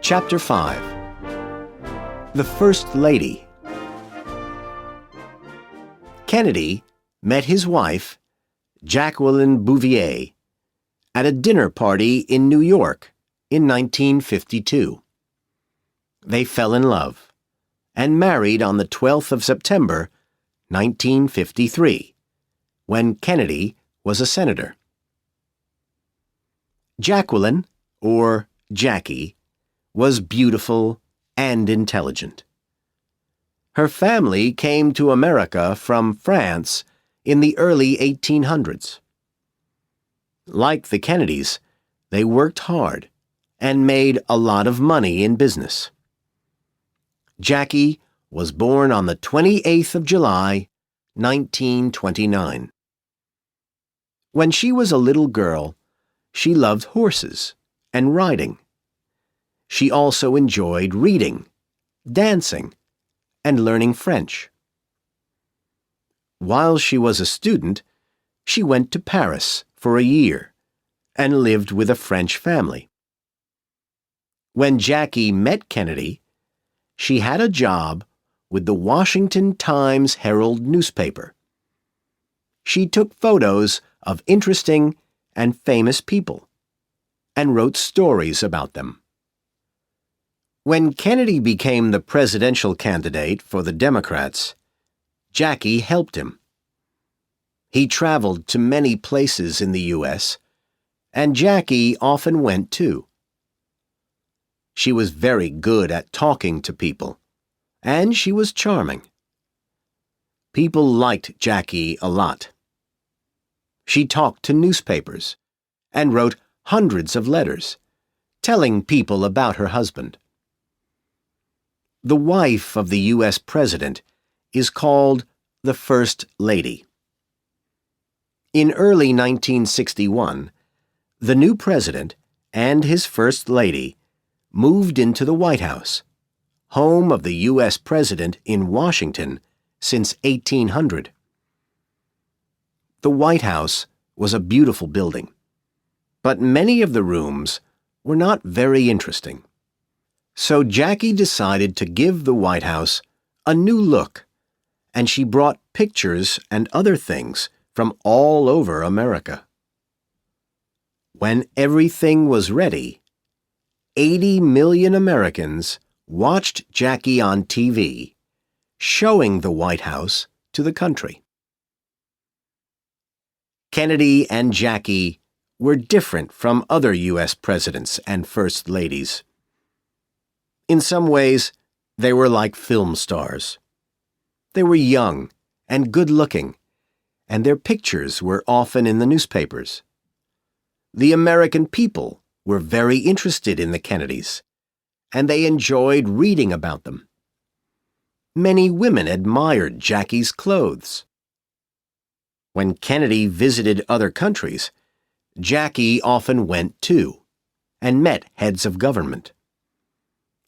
Chapter 5. The First Lady. Kennedy met his wife, Jacqueline Bouvier, at a dinner party in New York in 1952. They fell in love and married on the 12th of September, 1953, when Kennedy was a senator. Jacqueline, or Jackie, was beautiful and intelligent. Her family came to America from France in the early 1800s. Like the Kennedys, they worked hard and made a lot of money in business. Jackie was born on the 28th of July, 1929. When she was a little girl, she loved horses and riding. She also enjoyed reading, dancing, and learning French. While she was a student, she went to Paris for a year and lived with a French family. When Jackie met Kennedy, she had a job with the Washington Times-Herald newspaper. She took photos of interesting and famous people and wrote stories about them. When Kennedy became the presidential candidate for the Democrats, Jackie helped him. He traveled to many places in the U.S., and Jackie often went too. She was very good at talking to people, and she was charming. People liked Jackie a lot. She talked to newspapers and wrote hundreds of letters, telling people about her husband. The wife of the U.S. President is called the First Lady. In early 1961, the new president and his First Lady moved into the White House, home of the U.S. President in Washington since 1800. The White House was a beautiful building, but many of the rooms were not very interesting. So Jackie decided to give the White House a new look, and she brought pictures and other things from all over America. When everything was ready, 80 million Americans watched Jackie on TV, showing the White House to the country. Kennedy and Jackie were different from other U.S. presidents and first ladies. In some ways, they were like film stars. They were young and good-looking, and their pictures were often in the newspapers. The American people were very interested in the Kennedys, and they enjoyed reading about them. Many women admired Jackie's clothes. When Kennedy visited other countries, Jackie often went too, and met heads of government.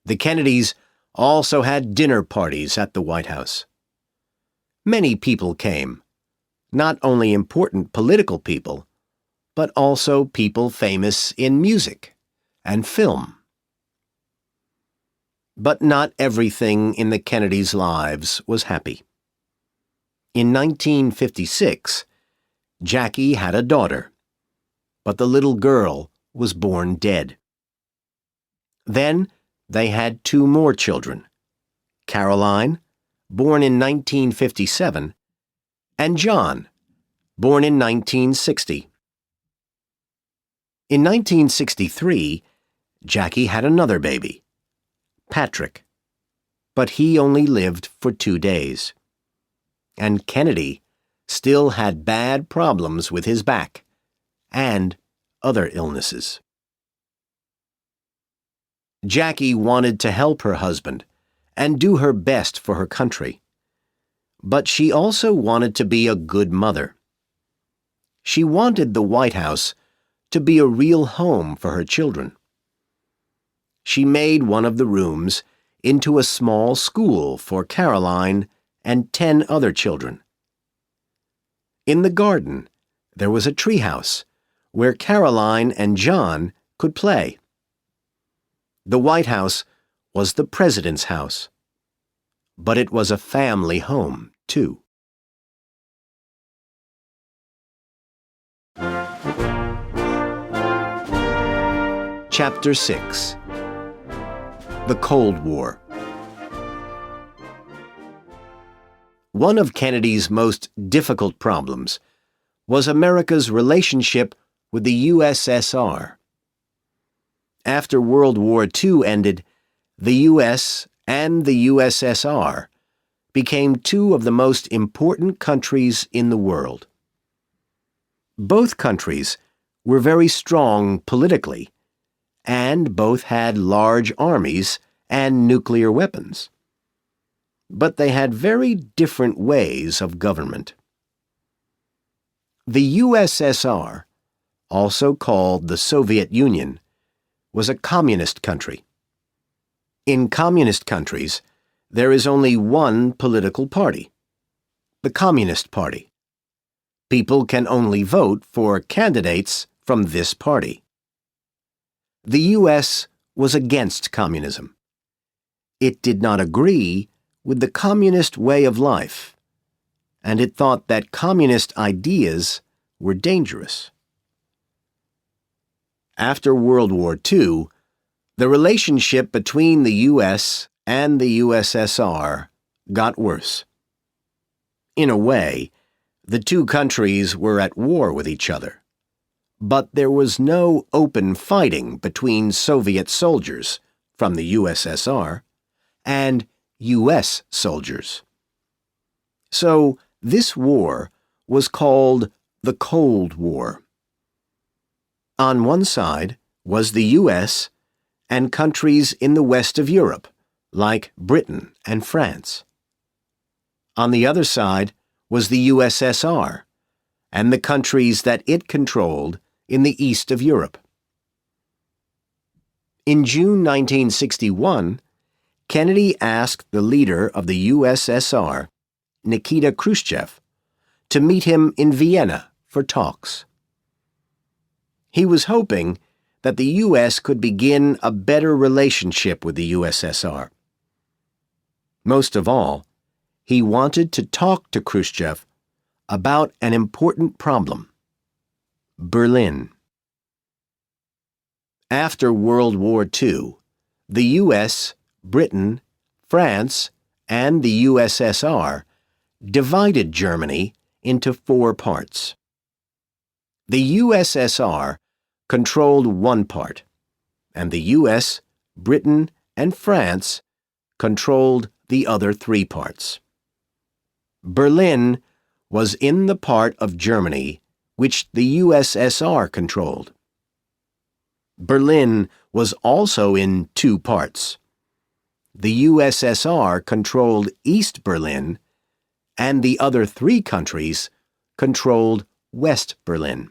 The Kennedys also had dinner parties at the White House. Many people came, not only important political people, but also people famous in music and film. But not everything in the Kennedys' lives was happy. In 1956, Jackie had a daughter, but the little girl was born dead. Then they had two more children, Caroline, born in 1957, and John, born in 1960. In 1963, Jackie had another baby, Patrick, but he only lived for 2 days. And Kennedy still had bad problems with his back and other illnesses. Jackie wanted to help her husband and do her best for her country, but she also wanted to be a good mother. She wanted the White House to be a real home for her children. She made one of the rooms into a small school for Caroline and 10 other children. In the garden, there was a treehouse where Caroline and John could play. The White House was the president's house, but it was a family home, too. Chapter 6. The Cold War. One of Kennedy's most difficult problems was America's relationship with the USSR. After World War II ended, the U.S. and the USSR became two of the most important countries in the world. Both countries were very strong politically, and both had large armies and nuclear weapons. But they had very different ways of government. The USSR, also called the Soviet Union, was a communist country. In communist countries, there is only one political party, the Communist Party. People can only vote for candidates from this party. The U.S. was against communism. It did not agree with the communist way of life, and it thought that communist ideas were dangerous. After World War II, the relationship between the U.S. and the USSR got worse. In a way, the two countries were at war with each other, but there was no open fighting between Soviet soldiers from the USSR and U.S. soldiers. So this war was called the Cold War. On one side was the U.S. and countries in the west of Europe, like Britain and France. On the other side was the USSR and the countries that it controlled in the east of Europe. In June 1961, Kennedy asked the leader of the USSR, Nikita Khrushchev, to meet him in Vienna for talks. He was hoping that the U.S. could begin a better relationship with the USSR. Most of all, he wanted to talk to Khrushchev about an important problem: Berlin. After World War II, the U.S., Britain, France, and the USSR divided Germany into 4 parts. The USSR controlled one part, and the U.S., Britain, and France controlled the other 3 parts. Berlin was in the part of Germany which the USSR controlled. Berlin was also in 2 parts. The USSR controlled East Berlin, and the other 3 countries controlled West Berlin.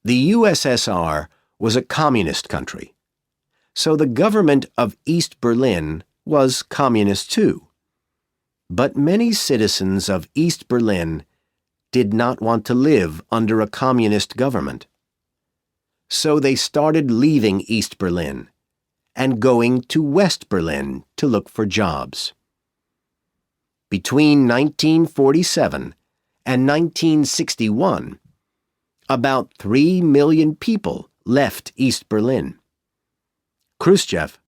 The USSR was a communist country, so the government of East Berlin was communist too. But many citizens of East Berlin did not want to live under a communist government. So they started leaving East Berlin and going to West Berlin to look for jobs. Between 1947 and 1961, about 3 million people left East Berlin. Khrushchev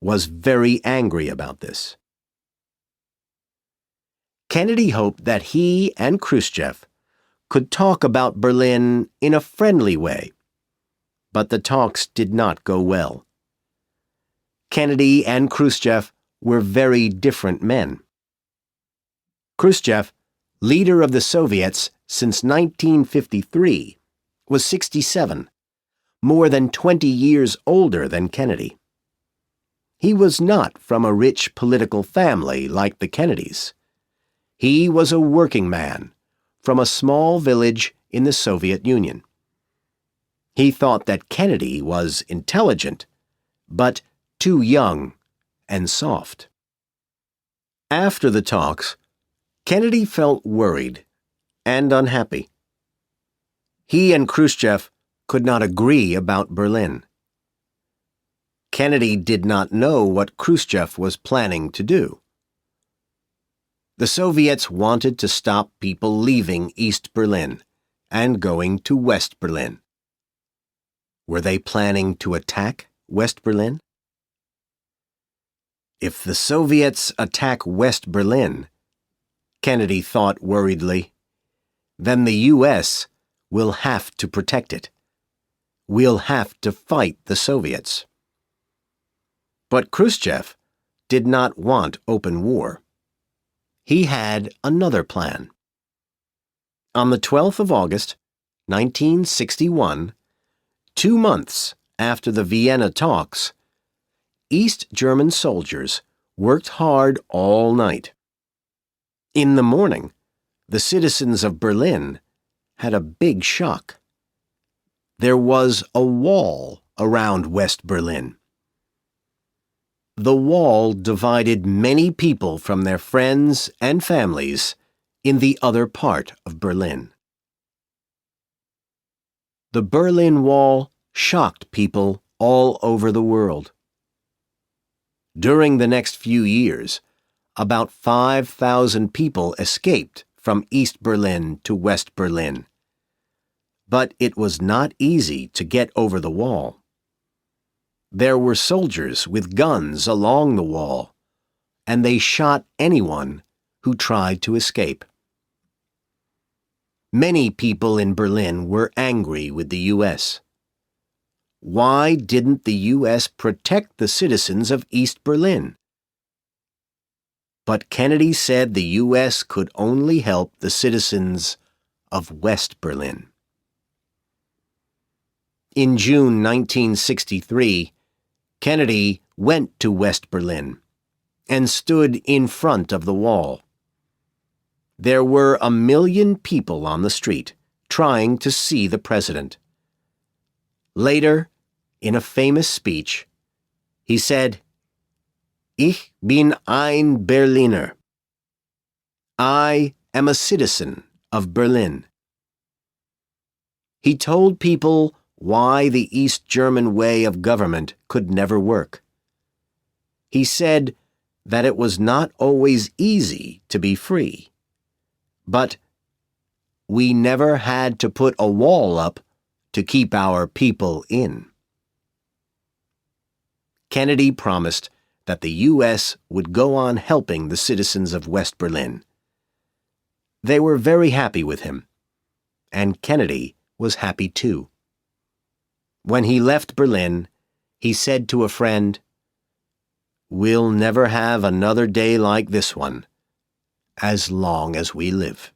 was very angry about this. Kennedy hoped that he and Khrushchev could talk about Berlin in a friendly way, but the talks did not go well. Kennedy and Khrushchev were very different men. Khrushchev, leader of the Soviets since 1953, was 67, more than 20 years older than Kennedy. He was not from a rich political family like the Kennedys. He was a working man from a small village in the Soviet Union. He thought that Kennedy was intelligent, but too young and soft. After the talks, Kennedy felt worried and unhappy. He and Khrushchev could not agree about Berlin. Kennedy did not know what Khrushchev was planning to do. The Soviets wanted to stop people leaving East Berlin and going to West Berlin. Were they planning to attack West Berlin? If the Soviets attack West Berlin, Kennedy thought worriedly, then the U.S. will have to protect it. We'll have to fight the Soviets. But Khrushchev did not want open war. He had another plan. On the 12th of August, 1961, 2 months after the Vienna talks, East German soldiers worked hard all night. In the morning, the citizens of Berlin had a big shock. There was a wall around West Berlin. The wall divided many people from their friends and families in the other part of Berlin. The Berlin Wall shocked people all over the world. During the next few years, about 5,000 people escaped from East Berlin to West Berlin. But it was not easy to get over the wall. There were soldiers with guns along the wall, and they shot anyone who tried to escape. Many people in Berlin were angry with the U.S. Why didn't the U.S. protect the citizens of East Berlin? But Kennedy said the U.S. could only help the citizens of West Berlin. In June 1963, Kennedy went to West Berlin and stood in front of the wall. There were 1 million people on the street trying to see the president. Later, in a famous speech, he said, "Ich bin ein Berliner. I am a citizen of Berlin." He told people why the East German way of government could never work. He said that it was not always easy to be free, but we never had to put a wall up to keep our people in. Kennedy promised that the U.S. would go on helping the citizens of West Berlin. They were very happy with him, and Kennedy was happy too. When he left Berlin, he said to a friend, "We'll never have another day like this one, as long as we live."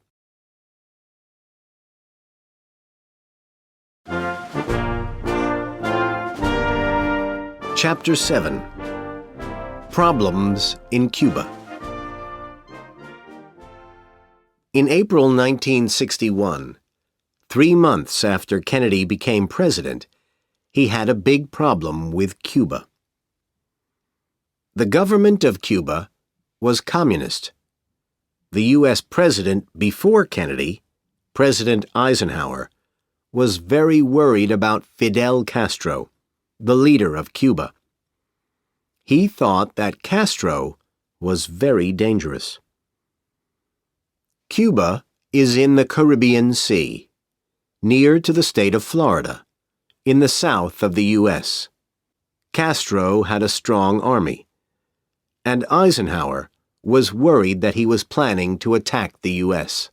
Chapter 7. Problems in Cuba. In April 1961, 3 months after Kennedy became president, he had a big problem with Cuba. The government of Cuba was communist. The U.S. president before Kennedy, President Eisenhower, was very worried about Fidel Castro, the leader of Cuba. He thought that Castro was very dangerous. Cuba is in the Caribbean Sea, near to the state of Florida, in the south of the U.S. Castro had a strong army, and Eisenhower was worried that he was planning to attack the U.S.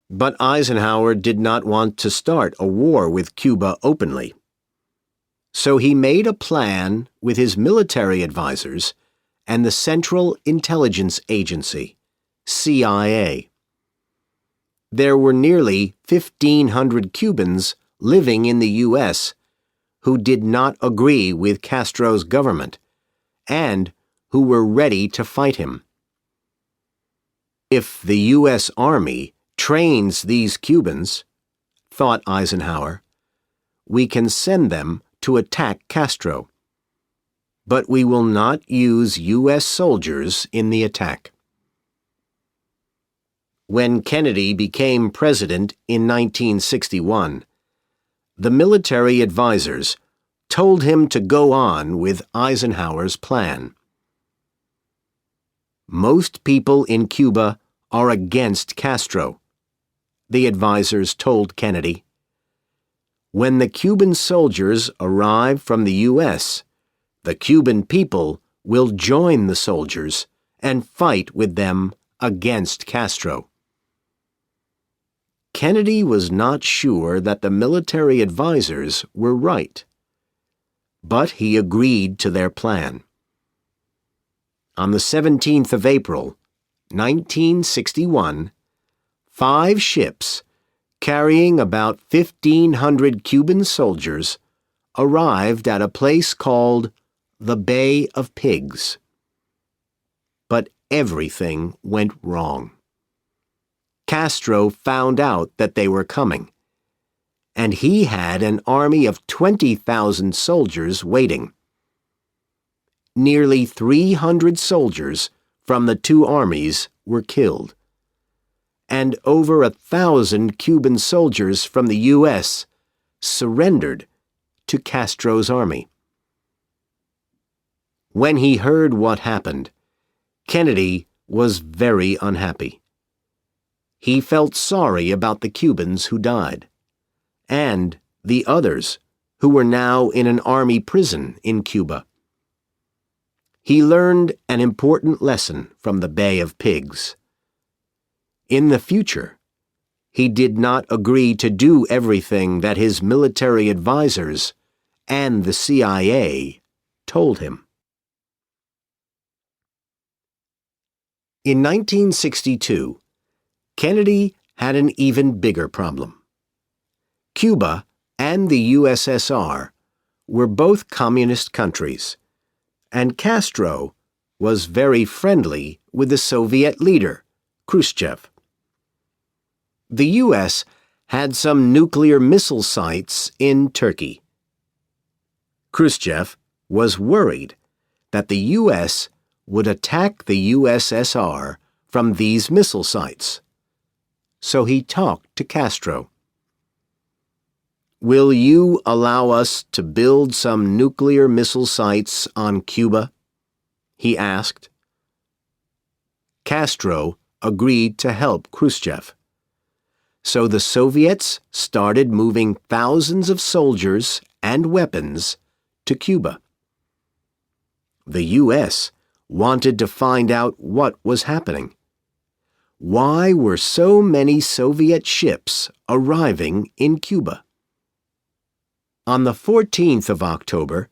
But Eisenhower did not want to start a war with Cuba openly. So he made a plan with his military advisors and the Central Intelligence Agency, CIA. There were nearly 1,500 Cubans living in the U.S. who did not agree with Castro's government and who were ready to fight him. If the U.S. Army trains these Cubans, thought Eisenhower, we can send them to attack Castro. But we will not use U.S. soldiers in the attack. When Kennedy became president in 1961, the military advisors told him to go on with Eisenhower's plan. Most people in Cuba are against Castro, the advisers told Kennedy. When the Cuban soldiers arrive from the U.S., the Cuban people will join the soldiers and fight with them against Castro. Kennedy was not sure that the military advisers were right, but he agreed to their plan. On the 17th of April, 1961, 5 ships carrying about 1,500 Cuban soldiers arrived at a place called the Bay of Pigs. But everything went wrong. Castro found out that they were coming, and he had an army of 20,000 soldiers waiting. Nearly 300 soldiers from the 2 armies were killed, and over 1,000 Cuban soldiers from the U.S. surrendered to Castro's army. When he heard what happened, Kennedy was very unhappy. He felt sorry about the Cubans who died, and the others who were now in an army prison in Cuba. He learned an important lesson from the Bay of Pigs. In the future, he did not agree to do everything that his military advisers and the CIA told him. In 1962, Kennedy had an even bigger problem. Cuba and the USSR were both communist countries, and Castro was very friendly with the Soviet leader, Khrushchev. The U.S. had some nuclear missile sites in Turkey. Khrushchev was worried that the U.S. would attack the USSR from these missile sites, so he talked to Castro. "Will you allow us to build some nuclear missile sites on Cuba?" he asked. Castro agreed to help Khrushchev. So the Soviets started moving thousands of soldiers and weapons to Cuba. The U.S. wanted to find out what was happening. Why were so many Soviet ships arriving in Cuba? On the 14th of October,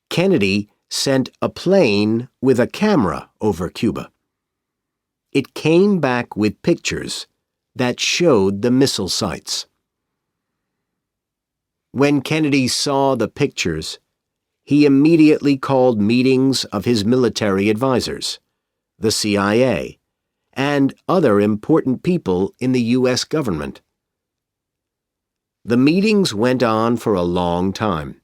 Kennedy sent a plane with a camera over Cuba. It came back with pictures that showed the missile sites. When Kennedy saw the pictures, he immediately called meetings of his military advisers, the CIA, and other important people in the U.S. government. The meetings went on for a long time.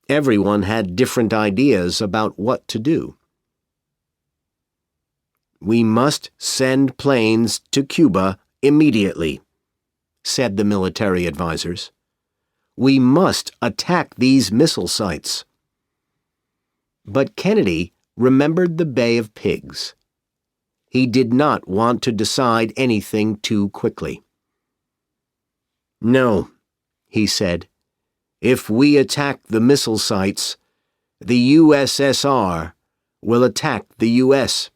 Everyone had different ideas about what to do. "We must send planes to Cuba immediately," said the military advisers. "We must attack these missile sites." But Kennedy remembered the Bay of Pigs. He did not want to decide anything too quickly. "No," he said. "If we attack the missile sites, the USSR will attack the U.S.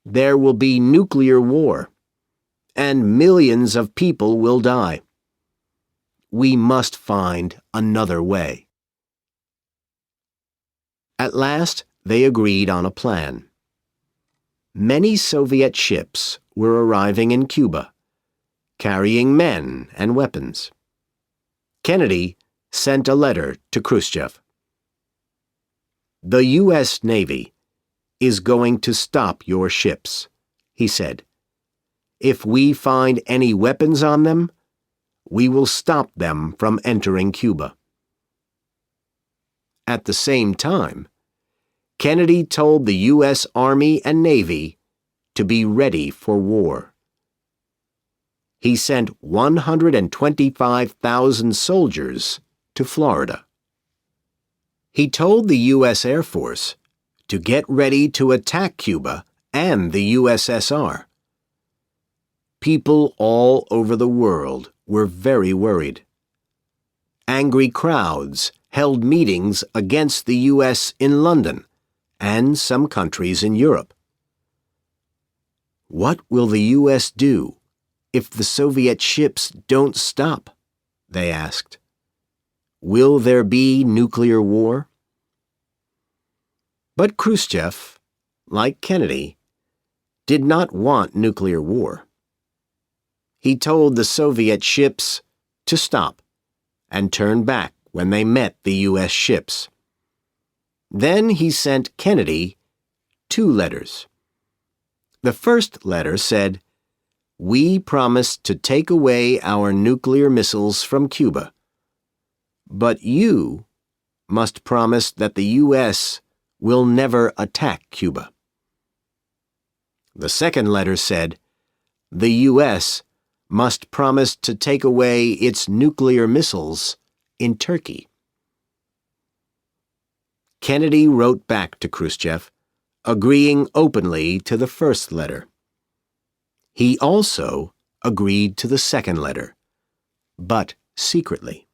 There will be nuclear war, and millions of people will die. We must find another way." At last, they agreed on a plan. Many Soviet ships were arriving in Cuba, carrying men and weapons. Kennedy sent a letter to Khrushchev. "The U.S. Navy is going to stop your ships," he said. "If we find any weapons on them, we will stop them from entering Cuba." At the same time, Kennedy told the U.S. Army and Navy to be ready for war. He sent 125,000 soldiers to Florida. He told the U.S. Air Force to get ready to attack Cuba and the USSR. People all over the world were very worried. Angry crowds held meetings against the U.S. in London and some countries in Europe. What will the U.S. do if the Soviet ships don't stop? They asked. Will there be nuclear war? But Khrushchev, like Kennedy, did not want nuclear war. He told the Soviet ships to stop and turn back when they met the U.S. ships. Then he sent Kennedy 2 letters. The first letter said, "We promise to take away our nuclear missiles from Cuba, but you must promise that the U.S. will never attack Cuba." The second letter said, "The U.S. must promise to take away its nuclear missiles in Turkey." Kennedy wrote back to Khrushchev, agreeing openly to the first letter. He also agreed to the second letter, but secretly.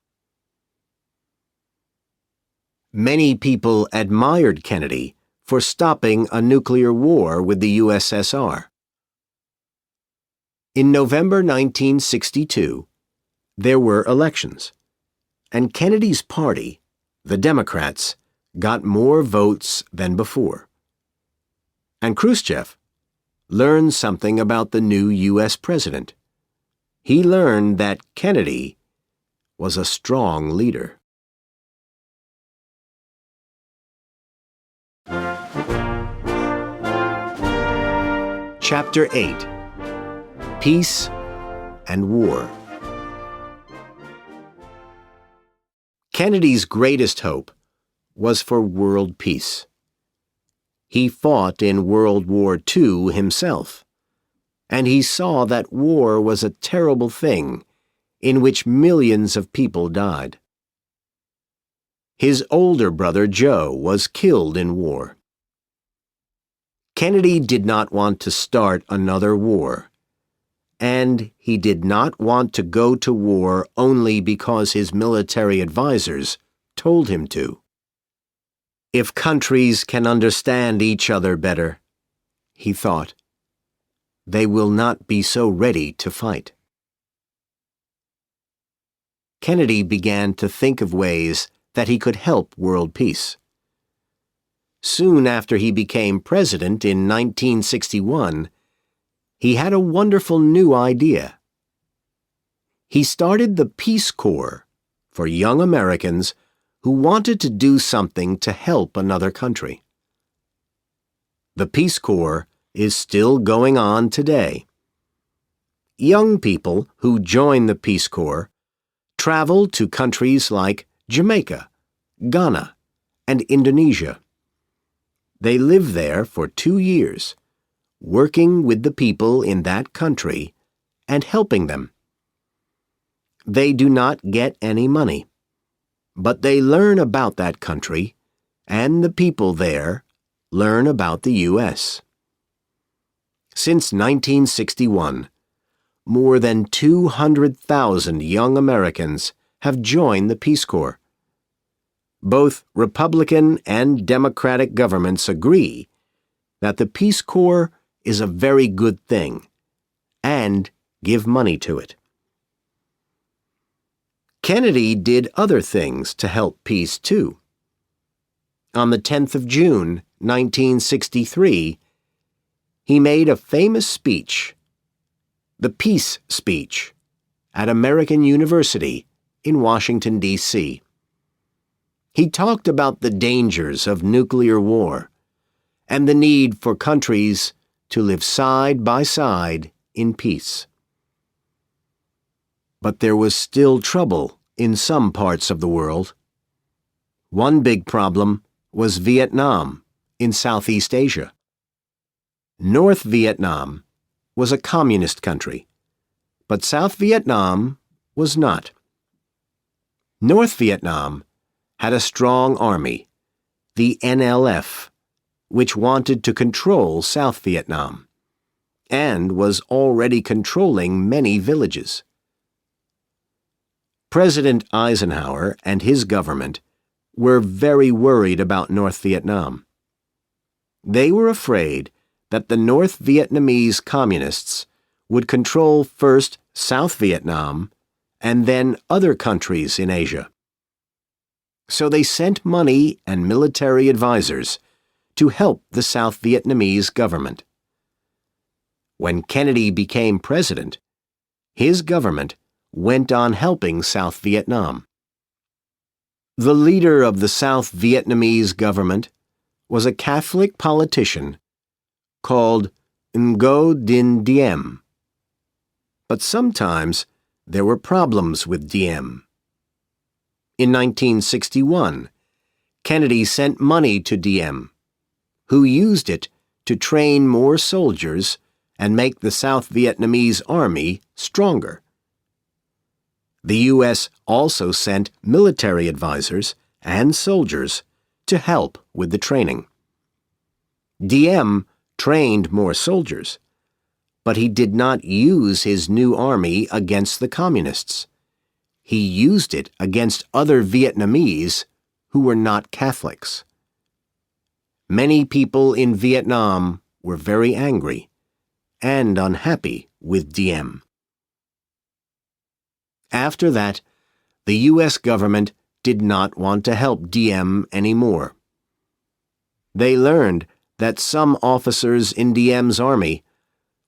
Many people admired Kennedy for stopping a nuclear war with the USSR. In November 1962, there were elections, and Kennedy's party, the Democrats, got more votes than before. And Khrushchev learned something about the new U.S. president. He learned that Kennedy was a strong leader. Chapter 8: Peace and War. Kennedy's greatest hope was for world peace. He fought in World War II himself, and he saw that war was a terrible thing in which millions of people died. His older brother Joe was killed in war. Kennedy did not want to start another war, and he did not want to go to war only because his military advisors told him to. If countries can understand each other better, he thought, they will not be so ready to fight. Kennedy began to think of ways that he could help world peace. Soon after he became president in 1961, he had a wonderful new idea. He started the Peace Corps for young Americans who wanted to do something to help another country. The Peace Corps is still going on today. Young people who join the Peace Corps travel to countries like Jamaica, Ghana, and Indonesia. They live there for 2 years, working with the people in that country and helping them. They do not get any money, but they learn about that country, and the people there learn about the U.S. Since 1961, more than 200,000 young Americans have joined the Peace Corps. Both Republican and Democratic governments agree that the Peace Corps is a very good thing and give money to it. Kennedy did other things to help peace, too. On the 10th of June, 1963, he made a famous speech, the Peace Speech, at American University in Washington, D.C. He talked about the dangers of nuclear war and the need for countries to live side by side in peace. But there was still trouble in some parts of the world. One big problem was Vietnam in Southeast Asia. North Vietnam was a communist country, but South Vietnam was not. North Vietnam had a strong army the NLF, which wanted to control South Vietnam, and was already controlling many villages. President Eisenhower and his government were very worried about North Vietnam. They were afraid that the North Vietnamese communists would control first South Vietnam and then other countries in Asia. So they sent money and military advisors to help the South Vietnamese government. When Kennedy became president, his government went on helping South Vietnam. The leader of the South Vietnamese government was a Catholic politician called Ngo Dinh Diem. But sometimes there were problems with Diem. In 1961, Kennedy sent money to Diem, who used it to train more soldiers and make the South Vietnamese army stronger. The U.S. also sent military advisors and soldiers to help with the training. Diem trained more soldiers, but he did not use his new army against the communists. He used it against other Vietnamese who were not Catholics. Many people in Vietnam were very angry and unhappy with Diem. After that, the U.S. government did not want to help Diem anymore. They learned that some officers in Diem's army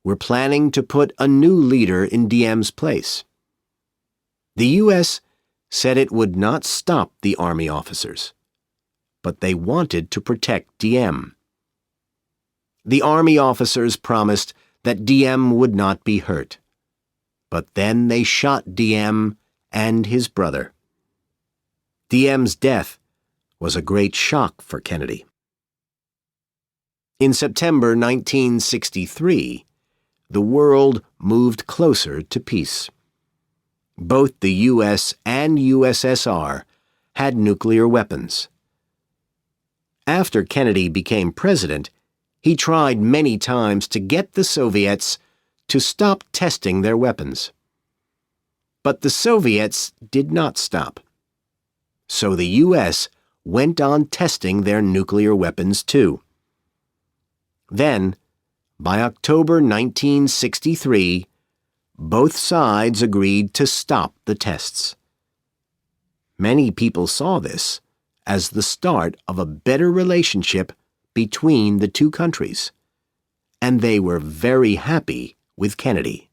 were planning to put a new leader in Diem's place. The U.S. said it would not stop the army officers, but they wanted to protect Diem. The army officers promised that Diem would not be hurt, but then they shot Diem and his brother. Diem's death was a great shock for Kennedy. In September 1963, the world moved closer to peace. Both the U.S. and USSR had nuclear weapons. After Kennedy became president, he tried many times to get the Soviets to stop testing their weapons. But the Soviets did not stop. So the U.S. went on testing their nuclear weapons too. Then, by October 1963, both sides agreed to stop the tests. Many people saw this as the start of a better relationship between the two countries, and they were very happy with Kennedy.